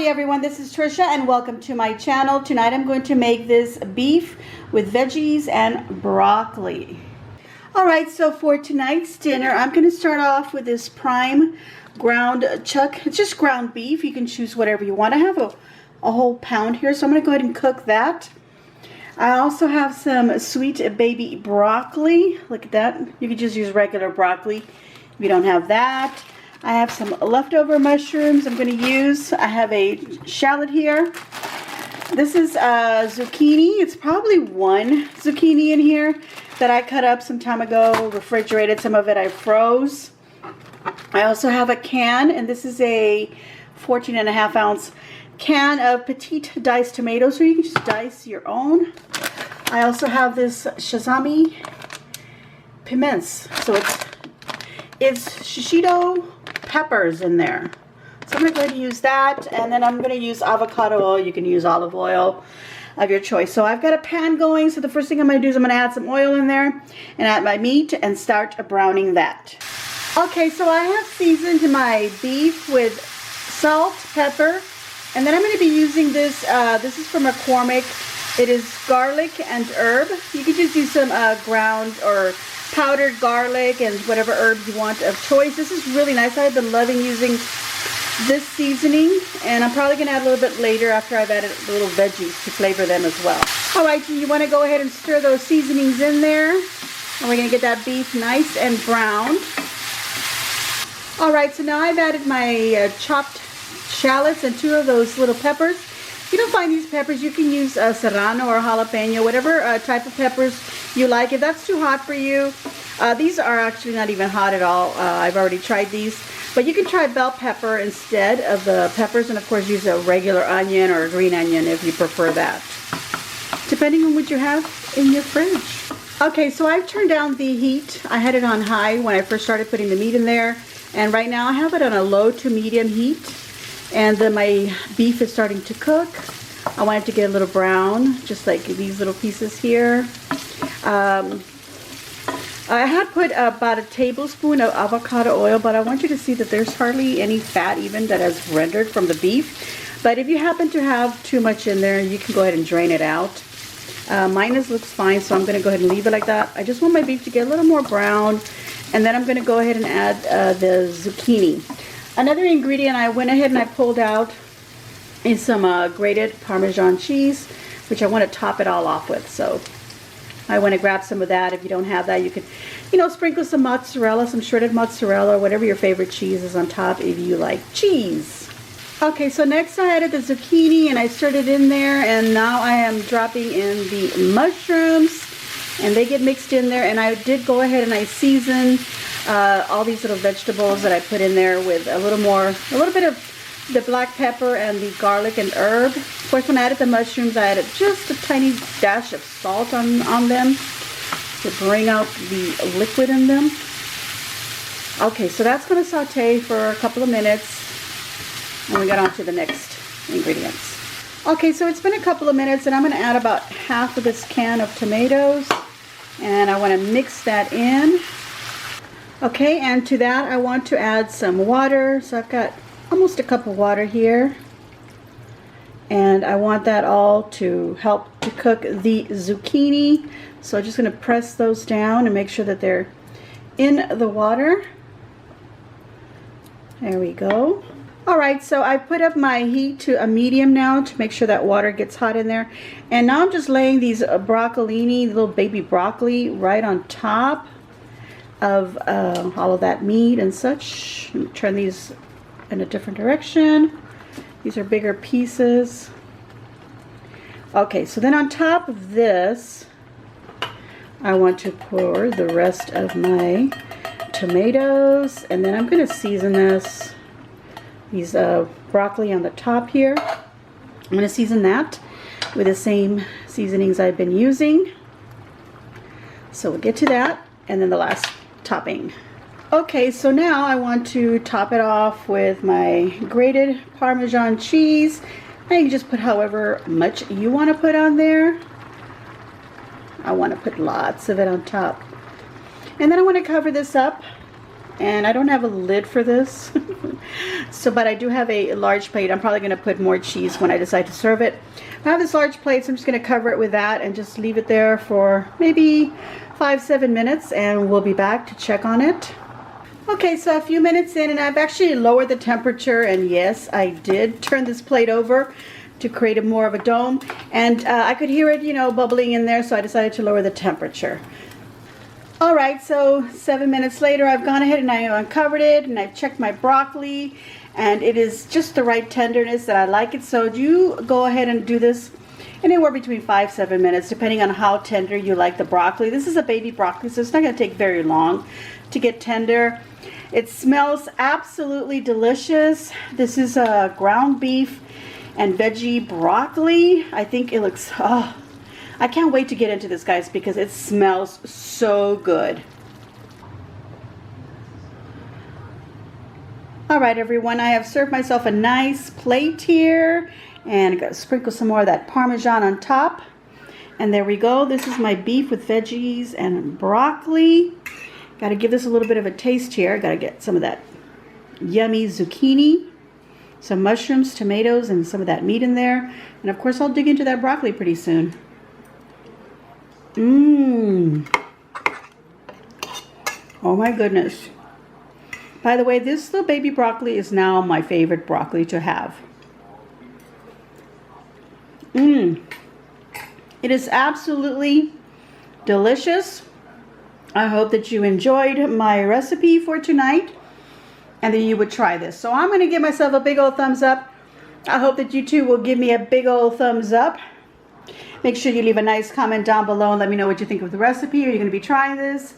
everyone, this is Tricia and welcome to my channel. Tonight I'm going to make this beef with veggies and broccoli. Alright, so for tonight's dinner I'm going to start off with this prime ground chuck. It's just ground beef. You can choose whatever you want. I have a whole pound here, so I'm going to go ahead and cook that. I also have some sweet baby broccoli. Look at that. You can just use regular broccoli if you don't have that. I have some leftover mushrooms I'm going to use. I have a shallot here. This is zucchini. It's probably one zucchini in here that I cut up some time ago, refrigerated. Some of it I froze. I also have a can, and this is a 14.5 ounce can of petite diced tomatoes, so you can just dice your own. I also have this sesame piments, so it's shishito peppers in there. So I'm going to go ahead and use that, and then I'm going to use avocado oil. You can use olive oil of your choice. So I've got a pan going, so the first thing I'm going to do is I'm going to add some oil in there and add my meat and start browning that. Okay, so I have seasoned my beef with salt, pepper, and then I'm going to be using this. This is from McCormick. It is garlic and herb. You could just use some ground or powdered garlic and whatever herbs you want of choice. This is really nice. I've been loving using this seasoning, and I'm probably going to add a little bit later after I've added little veggies to flavor them as well. Alright, so you want to go ahead and stir those seasonings in there, and we're going to get that beef nice and browned. Alright, so now I've added my chopped shallots and 2 of those little peppers. If you don't find these peppers, you can use serrano or jalapeno, whatever type of peppers you like. If that's too hot for you, these are actually not even hot at all. I've already tried these. But you can try bell pepper instead of the peppers, and of course use a regular onion or a green onion if you prefer that, depending on what you have in your fridge. Okay, so I've turned down the heat. I had it on high when I first started putting the meat in there, and right now I have it on a low to medium heat. And then my beef is starting to cook. I want it to get a little brown, just like these little pieces here. I had put about a tablespoon of avocado oil, but I want you to see that there's hardly any fat even that has rendered from the beef. But if you happen to have too much in there, you can go ahead and drain it out. Mine looks fine, so I'm going to go ahead and leave it like that. I just want my beef to get a little more brown, and then I'm going to go ahead and add the zucchini. Another ingredient I went ahead and I pulled out is some grated parmesan cheese, which I want to top it all off with. So I want to grab some of that. If you don't have that, you could, sprinkle some mozzarella, some shredded mozzarella, whatever your favorite cheese is on top if you like cheese. Okay, so next I added the zucchini and I stirred it in there, and now I am dropping in the mushrooms, and they get mixed in there. And I did go ahead and I seasoned all these little vegetables that I put in there with a little bit of the black pepper and the garlic and herb. Of course, when I added the mushrooms, I added just a tiny dash of salt on them to bring out the liquid in them. Okay, so that's going to saute for a couple of minutes, and we got on to the next ingredients. Okay, so it's been a couple of minutes, and I'm going to add about half of this can of tomatoes, and I want to mix that in. Okay, and to that I want to add some water. So I've got almost a cup of water here, and I want that all to help to cook the zucchini. So I'm just going to press those down and make sure that they're in the water. There we go. Alright, so I put up my heat to a medium now to make sure that water gets hot in there. And now I'm just laying these broccolini, little baby broccoli, right on top of all of that meat and such. Turn these in a different direction. These are bigger pieces. Okay, so then on top of this, I want to pour the rest of my tomatoes, and then I'm going to season these broccoli on the top here. I'm going to season that with the same seasonings I've been using. So we'll get to that, and then the last topping. Okay, so now I want to top it off with my grated Parmesan cheese. And you can just put however much you want to put on there. I want to put lots of it on top. And then I want to cover this up and I don't have a lid for this. So, but I do have a large plate. I'm probably going to put more cheese when I decide to serve it. I have this large plate, so I'm just going to cover it with that and just leave it there for maybe 5-7 minutes, and we'll be back to check on it. Okay, so a few minutes in, and I've actually lowered the temperature, and yes, I did turn this plate over to create more of a dome, and I could hear it, you know, bubbling in there, so I decided to lower the temperature. All right, so 7 minutes later, I've gone ahead and I uncovered it, and I've checked my broccoli, and it is just the right tenderness that I like it. So you go ahead and do this anywhere between 5-7 minutes, depending on how tender you like the broccoli. This is a baby broccoli, so it's not going to take very long to get tender. It smells absolutely delicious. This is a ground beef and veggie broccoli. I think it looks, oh, I can't wait to get into this, guys, because it smells so good. All right, everyone, I have served myself a nice plate here, and I'm gonna sprinkle some more of that Parmesan on top. And there we go. This is my beef with veggies and broccoli. Got to give this a little bit of a taste here. Got to get some of that yummy zucchini, some mushrooms, tomatoes, and some of that meat in there. And of course, I'll dig into that broccoli pretty soon. Oh my goodness. By the way, this little baby broccoli is now my favorite broccoli to have. It is absolutely delicious. I hope that you enjoyed my recipe for tonight and that you would try this. So I'm going to give myself a big old thumbs up. I hope that you too will give me a big old thumbs up. Make sure you leave a nice comment down below and let me know what you think of the recipe. Are you going to be trying this?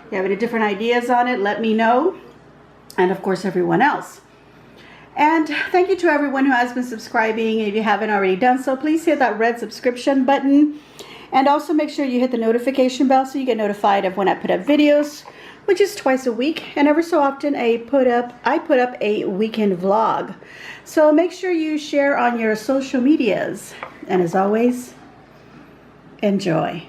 If you have any different ideas on it, let me know. And of course, everyone else. And thank you to everyone who has been subscribing. If you haven't already done so, please hit that red subscription button. And also make sure you hit the notification bell so you get notified of when I put up videos, which is twice a week. And every so often I put up a weekend vlog. So make sure you share on your social medias. And as always, enjoy.